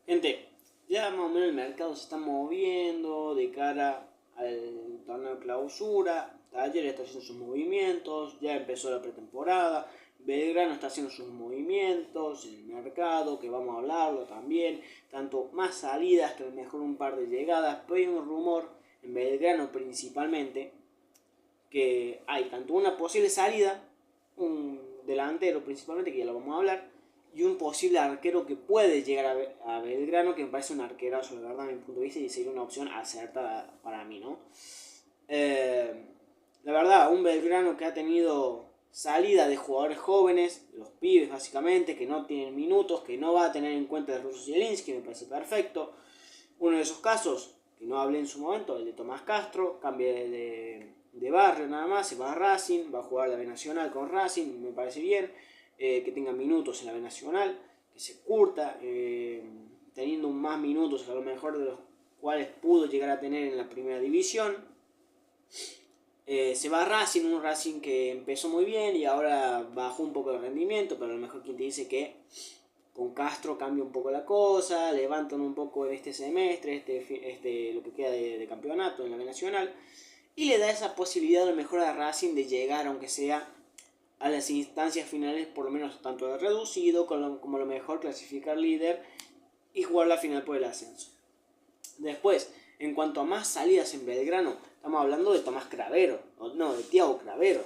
Gente, ya más o menos el mercado se está moviendo de cara al torneo de clausura. Talleres está haciendo sus movimientos, ya empezó la pretemporada. Belgrano está haciendo sus movimientos en el mercado, que vamos a hablarlo también. Tanto más salidas que a lo mejor un par de llegadas. Pero hay un rumor en Belgrano principalmente que hay tanto una posible salida, un delantero principalmente, que ya lo vamos a hablar, y un posible arquero que puede llegar a Belgrano, que me parece un arquerazo, la verdad, a mi punto de vista, y sería una opción acertada para mí, ¿no? La verdad, un Belgrano que ha tenido salida de jugadores jóvenes, los pibes básicamente, que no tienen minutos, que no va a tener en cuenta el ruso Zielinski, me parece perfecto. Uno de esos casos, que no hablé en su momento, el de Tomás Castro, cambia de barrio nada más, se va a Racing, va a jugar la B Nacional con Racing, me parece bien, que tenga minutos en la B Nacional, que se curta, teniendo más minutos a lo mejor de los cuales pudo llegar a tener en la primera división. Se va a Racing, un Racing que empezó muy bien y ahora bajó un poco de rendimiento, pero a lo mejor quien te dice que con Castro cambia un poco la cosa, levantan un poco en este semestre, lo que queda de campeonato en la B Nacional, y le da esa posibilidad a lo mejor a Racing de llegar, aunque sea a las instancias finales, por lo menos tanto de reducido, como a lo mejor clasificar líder y jugar la final por el ascenso. Después, en cuanto a más salidas en Belgrano, estamos hablando de Tomás Cravero, de Thiago Cravero.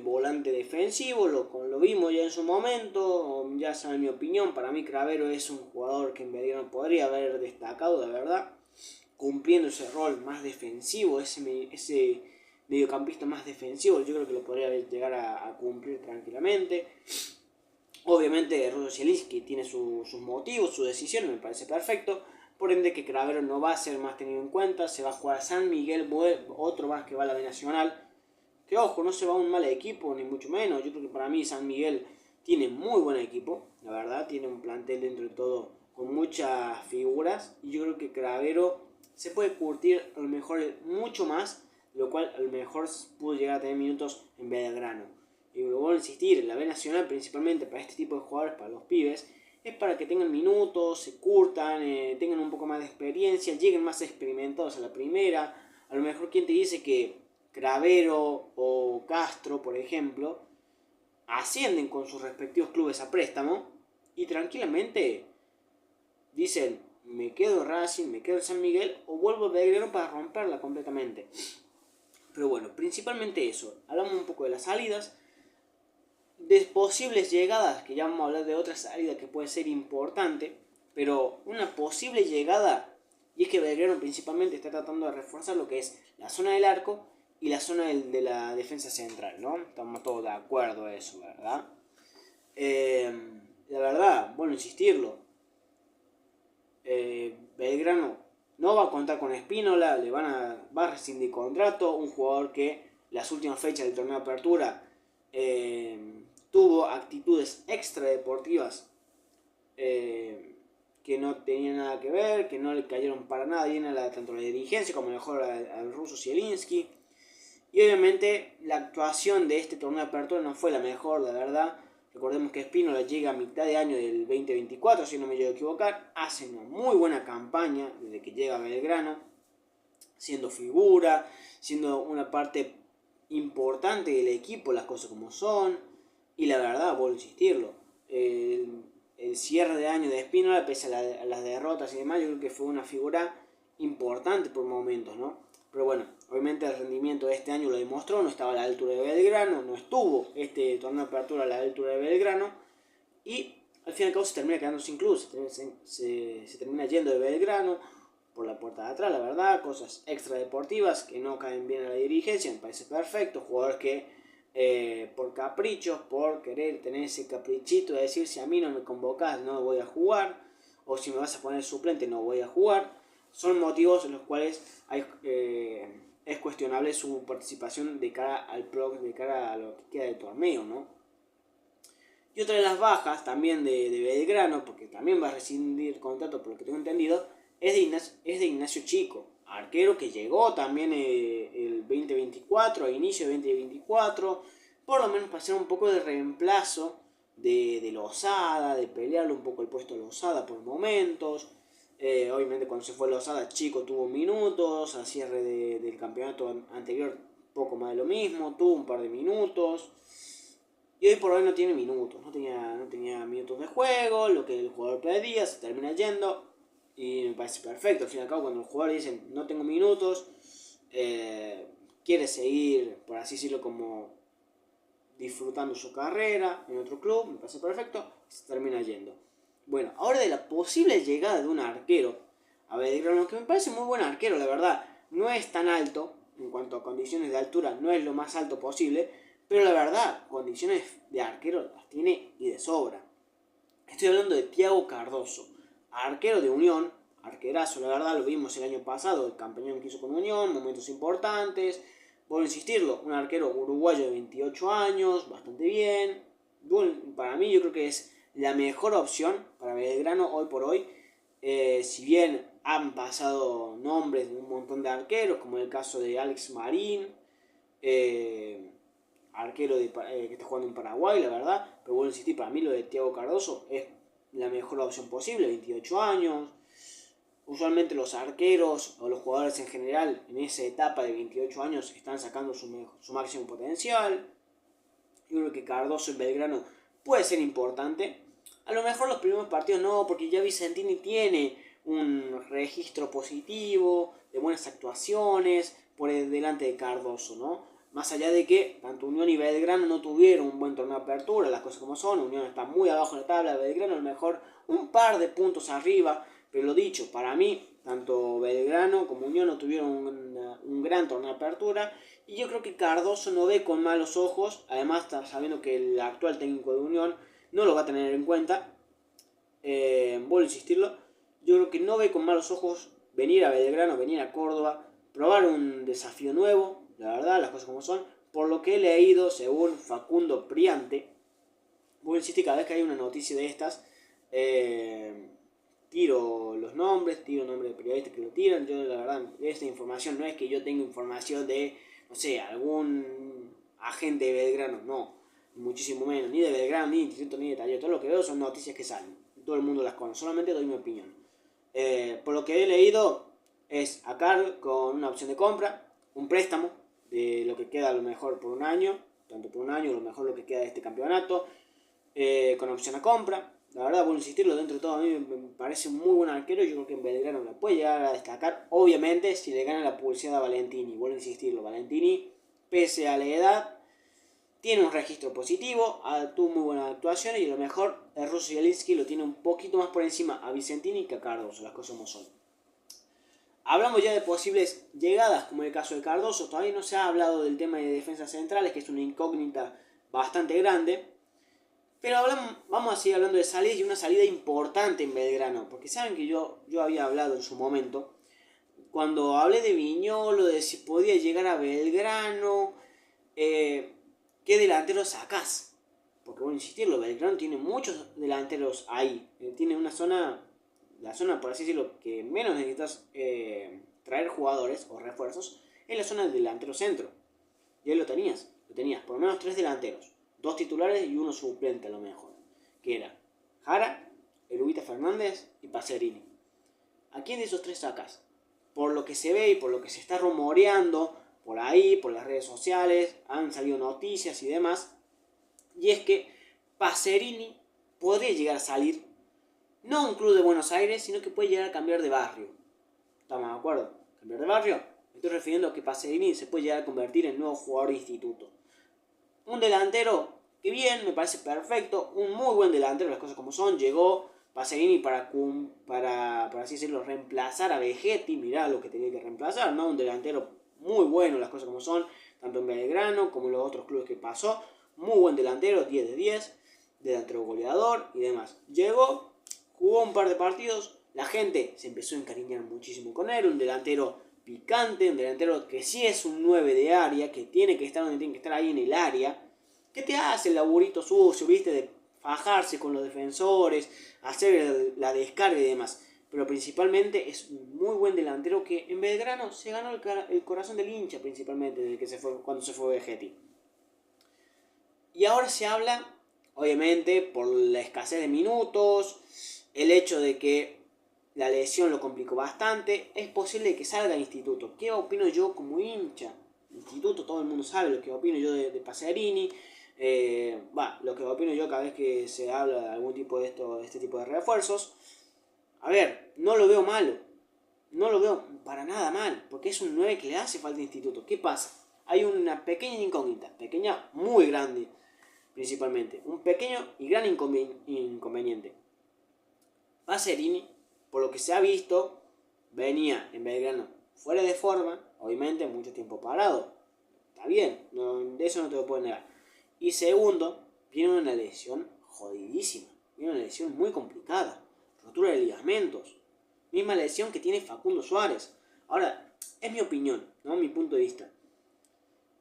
Volante defensivo, lo vimos ya en su momento, ya saben mi opinión, para mí Cravero es un jugador que en Belgrano podría haber destacado, de verdad, cumpliendo ese rol más defensivo, ese mediocampista más defensivo, yo creo que lo podría llegar a cumplir tranquilamente. Obviamente Rudo Zielinski tiene sus motivos, sus decisiones, me parece perfecto, por ende que Cravero no va a ser más tenido en cuenta, se va a jugar a San Miguel, otro más que va a la B Nacional. Que ojo, no se va a un mal equipo, ni mucho menos. Yo creo que para mí San Miguel tiene muy buen equipo, la verdad. Tiene un plantel dentro de todo con muchas figuras. Y yo creo que Cravero se puede curtir a lo mejor mucho más, lo cual a lo mejor pudo llegar a tener minutos en Belgrano. Y lo vuelvo a insistir, la B Nacional principalmente para este tipo de jugadores, para los pibes, es para que tengan minutos, se curtan, tengan un poco más de experiencia, lleguen más experimentados a la primera. A lo mejor quien te dice que Cravero o Castro, por ejemplo, ascienden con sus respectivos clubes a préstamo y tranquilamente dicen, me quedo en Racing, me quedo en San Miguel o vuelvo a Belgrano para romperla completamente. Pero bueno, principalmente eso. Hablamos un poco de las salidas, de posibles llegadas, que ya vamos a hablar de otra salida que puede ser importante, pero una posible llegada, y es que Belgrano principalmente está tratando de reforzar lo que es la zona del arco y la zona de la defensa central, ¿no? Estamos todos de acuerdo a eso, ¿verdad? La verdad, bueno, insistirlo, Belgrano no va a contar con Espínola, va a rescindir contrato, un jugador que las últimas fechas del torneo de apertura tuvo actitudes extradeportivas que no tenían nada que ver, que no le cayeron para nada bien tanto a la dirigencia como mejor al ruso Zielinski. Y obviamente la actuación de este torneo de apertura no fue la mejor, la verdad. Recordemos que Espínola llega a mitad de año del 2024, si no me llevo a equivocar. Hace una muy buena campaña desde que llega a Belgrano, siendo figura, siendo una parte importante del equipo, las cosas como son. Y la verdad, vuelvo a insistirlo, el cierre de año de Espínola, pese a las derrotas y demás, yo creo que fue una figura importante por momentos, ¿no? Pero bueno, obviamente el rendimiento de este año lo demostró, no estaba a la altura de Belgrano, no estuvo este torneo de apertura a la altura de Belgrano, y al fin y al cabo se termina quedando sin club, se termina yendo de Belgrano por la puerta de atrás, la verdad, cosas extradeportivas que no caen bien a la dirigencia, me parece perfecto, jugadores que por caprichos, por querer tener ese caprichito de decir si a mí no me convocás no voy a jugar, o si me vas a poner suplente no voy a jugar, son motivos en los cuales es cuestionable su participación de cara de cara a lo que queda del torneo, ¿no? Y otra de las bajas también de Belgrano, porque también va a rescindir contrato por lo que tengo entendido, es de Ignacio Chico, arquero que llegó también el 2024, a inicio de 2024, por lo menos para hacer un poco de reemplazo de Lozada, de pelearle un poco el puesto a Lozada por momentos. Obviamente cuando se fue Lozada, Chico tuvo minutos, a cierre del campeonato anterior poco más de lo mismo, tuvo un par de minutos. Y hoy por hoy no tiene minutos, no tenía minutos de juego, lo que el jugador pedía, se termina yendo. Y me parece perfecto, al fin y al cabo cuando el jugador dice no tengo minutos, quiere seguir, por así decirlo, como disfrutando su carrera en otro club, me parece perfecto, se termina yendo. Bueno, ahora de la posible llegada de un arquero a Belgrano, que me parece muy buen arquero, la verdad, no es tan alto, en cuanto a condiciones de altura, no es lo más alto posible, pero la verdad, condiciones de arquero las tiene y de sobra. Estoy hablando de Thiago Cardoso, arquero de Unión, arquerazo, la verdad, lo vimos el año pasado, el campeón que hizo con Unión, momentos importantes. Vuelvo a insistirlo, un arquero uruguayo de 28 años, bastante bien. Para mí yo creo que es la mejor opción para Belgrano hoy por hoy. Si bien han pasado nombres de un montón de arqueros, como el caso de Alex Marín, arquero que está jugando en Paraguay, la verdad. Pero vuelvo a insistir, para mí lo de Thiago Cardoso es la mejor opción posible, 28 años. Usualmente los arqueros o los jugadores en general en esa etapa de 28 años están sacando su máximo potencial. Yo creo que Cardoso en Belgrano puede ser importante. A lo mejor los primeros partidos no, porque ya Vicentini tiene un registro positivo, de buenas actuaciones, por delante de Cardoso, ¿no? Más allá de que tanto Unión y Belgrano no tuvieron un buen torneo de apertura, las cosas como son, Unión está muy abajo en la tabla, Belgrano a lo mejor un par de puntos arriba, pero lo dicho, para mí, tanto Belgrano como Unión no tuvieron un gran torneo de apertura, y yo creo que Cardoso no ve con malos ojos, además está sabiendo que el actual técnico de Unión no lo va a tener en cuenta, vuelvo a insistirlo, yo creo que no ve con malos ojos venir a Belgrano, venir a Córdoba, probar un desafío nuevo, la verdad, las cosas como son, por lo que he leído, según Facundo Priante, voy a insistir cada vez que hay una noticia de estas, tiro los nombres, tiro nombres de periodistas que lo tiran. Yo la verdad, esta información no es que yo tenga información de, no sé, algún agente de Belgrano, no, muchísimo menos, ni de Belgrano, ni de Instituto, ni de Talleres. Todo lo que veo son noticias que salen, todo el mundo las conoce, solamente doy mi opinión. Por lo que he leído, es a Carl con una opción de compra, un préstamo de lo que queda a lo mejor por un año, tanto por un año, a lo mejor lo que queda de este campeonato, con opción a compra. La verdad, vuelvo a insistirlo, dentro de todo a mí me parece un muy buen arquero. Yo creo que en Belgrano la puede llegar a destacar. Obviamente, si le gana la publicidad a Valentini. Vuelvo a insistirlo, Valentini, pese a la edad, tiene un registro positivo, tuvo muy buenas actuaciones y a lo mejor el ruso Zielinski lo tiene un poquito más por encima a Vicentini que a Cardoso, las cosas como son. Hablamos ya de posibles llegadas, como el caso de Cardoso. Todavía no se ha hablado del tema de defensas centrales, que es una incógnita bastante grande. Pero vamos a seguir hablando de salidas y una salida importante en Belgrano. Porque saben que yo había hablado en su momento, cuando hablé de Viñolo, de si podía llegar a Belgrano, ¿qué delantero sacás? Porque voy a insistirlo, Belgrano tiene muchos delanteros ahí. Tiene una zona, la zona por así decirlo, que menos necesitas traer jugadores o refuerzos, es la zona del delantero centro. Y ahí lo tenías por lo menos 3 delanteros. 2 titulares y 1 suplente a lo mejor. Que era Jara, Erubita Fernández y Pacerini. ¿A quién de esos 3 sacas? Por lo que se ve y por lo que se está rumoreando por ahí, por las redes sociales, han salido noticias y demás. Y es que Pacerini podría llegar a salir, no a un club de Buenos Aires, sino que puede llegar a cambiar de barrio. ¿Estamos de acuerdo? ¿Cambiar de barrio? Me estoy refiriendo a que Pacerini se puede llegar a convertir en nuevo jugador de instituto. Un delantero que bien, me parece perfecto, un muy buen delantero, las cosas como son. Llegó Pacerini para así decirlo, reemplazar a Vegetti. Mirá lo que tenía que reemplazar, ¿no? Un delantero muy bueno, las cosas como son, tanto en Belgrano como en los otros clubes que pasó. Muy buen delantero, 10 de 10, delantero goleador y demás. Llegó, jugó un par de partidos, la gente se empezó a encariñar muchísimo con él, un delantero picante, un delantero que sí es un 9 de área, que tiene que estar donde tiene que estar, ahí en el área, que te hace el laburito sucio, viste, de fajarse con los defensores, hacer la descarga y demás. Pero principalmente es un muy buen delantero que en Belgrano se ganó el corazón del hincha, principalmente desde que cuando se fue Vegetti. Y ahora se habla, obviamente por la escasez de minutos, el hecho de que la lesión lo complicó bastante, es posible que salga a Instituto. ¿Qué opino yo como hincha? Instituto, todo el mundo sabe lo que opino yo de Pacerini. Lo que opino yo cada vez que se habla de algún tipo de este tipo de refuerzos. A ver, no lo veo malo. No lo veo para nada mal, porque es un 9 que le hace falta Instituto. ¿Qué pasa? Hay una pequeña incógnita, pequeña, muy grande, principalmente. Un pequeño y gran inconveniente. Pacerini, por lo que se ha visto, venía en Belgrano fuera de forma, obviamente mucho tiempo parado. Está bien, de eso no te lo puedo negar. Y segundo, viene una lesión jodidísima. Viene una lesión muy complicada. Rotura de ligamentos. Misma lesión que tiene Facundo Suárez. Ahora, es mi opinión, ¿no? Mi punto de vista.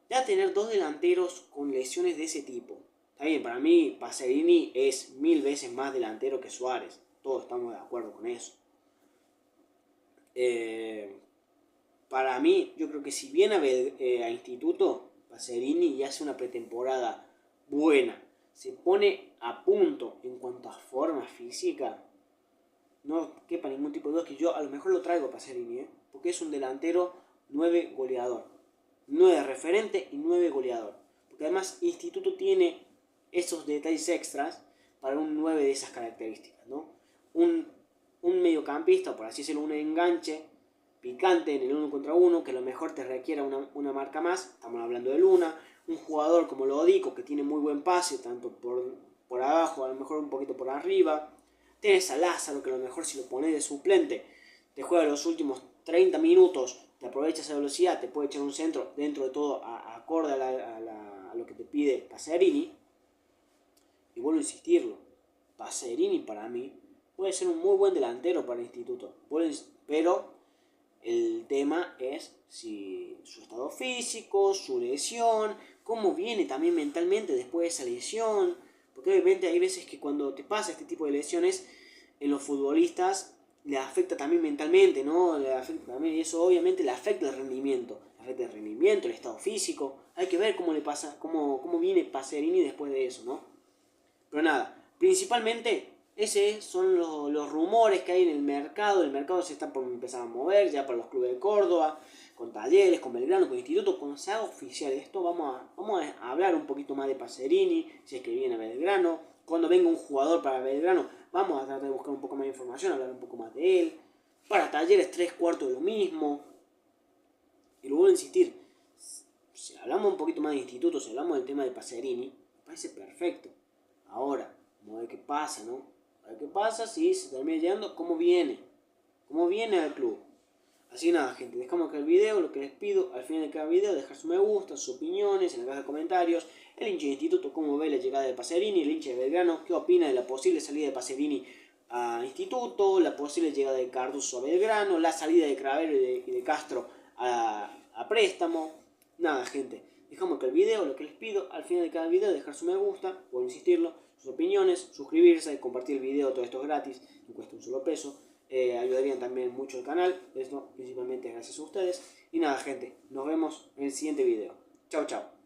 Ya tener dos delanteros con lesiones de ese tipo. Está bien, para mí Pacerini es 1000 veces más delantero que Suárez. Todos estamos de acuerdo con eso. Para mí, yo creo que si viene a Instituto, Pacerini y hace una pretemporada buena, se pone a punto en cuanto a forma física, no quepa ningún tipo de duda que yo a lo mejor lo traigo a Pacerini, porque es un delantero 9 goleador. 9 referente y 9 goleador. Porque además Instituto tiene esos detalles extras para un 9 de esas características, ¿no? Un mediocampista, por así decirlo, un enganche picante en el 1 contra 1, que a lo mejor te requiera una marca más, estamos hablando de Luna. Un jugador como Lodico, que tiene muy buen pase, tanto por abajo, a lo mejor un poquito por arriba. Tienes a Lázaro, que a lo mejor si lo pones de suplente, te juega los últimos 30 minutos, te aprovecha esa velocidad, te puede echar un centro dentro de todo acorde a lo que te pide Pacerini. Y vuelvo a insistirlo, Pacerini para mí puede ser un muy buen delantero para el Instituto, pero el tema es si su estado físico, su lesión, cómo viene también mentalmente después de esa lesión, porque obviamente hay veces que cuando te pasa este tipo de lesiones en los futbolistas le afecta también mentalmente, ¿no? Le afecta también, y eso obviamente le afecta el rendimiento, el estado físico. Hay que ver cómo le pasa, cómo viene Pacerini después de eso, ¿no? Pero nada, principalmente esos son los rumores que hay en el mercado. El mercado se está por empezar a mover ya para los clubes de Córdoba, con Talleres, con Belgrano, con Instituto. Cuando se haga oficial esto, vamos a hablar un poquito más de Pacerini, si es que viene a Belgrano. Cuando venga un jugador para Belgrano, vamos a tratar de buscar un poco más de información, hablar un poco más de él. Para Talleres, 3/4 de lo mismo. Y lo vuelvo a insistir, si hablamos un poquito más de Instituto, si hablamos del tema de Pacerini, me parece perfecto. Ahora, vamos a ver qué pasa, ¿no? A ver qué pasa si se termina llegando, cómo viene al club. Así que nada, gente, dejamos acá el video. Lo que les pido al final de cada video, dejar su me gusta, sus opiniones en la caja de comentarios. El hincha de Instituto, cómo ve la llegada de Pacerini. El hincha de Belgrano, qué opina de la posible salida de Pacerini a Instituto, la posible llegada de Cardoso a Belgrano, la salida de Cravero y de Castro a préstamo. Nada, gente, dejamos acá el video. Lo que les pido al final de cada video, dejar su me gusta, por insistirlo, sus opiniones, suscribirse, compartir el video, todo esto es gratis, no cuesta un solo peso. Ayudarían también mucho al canal, esto principalmente gracias a ustedes. Y nada, gente, nos vemos en el siguiente video. Chao, chao.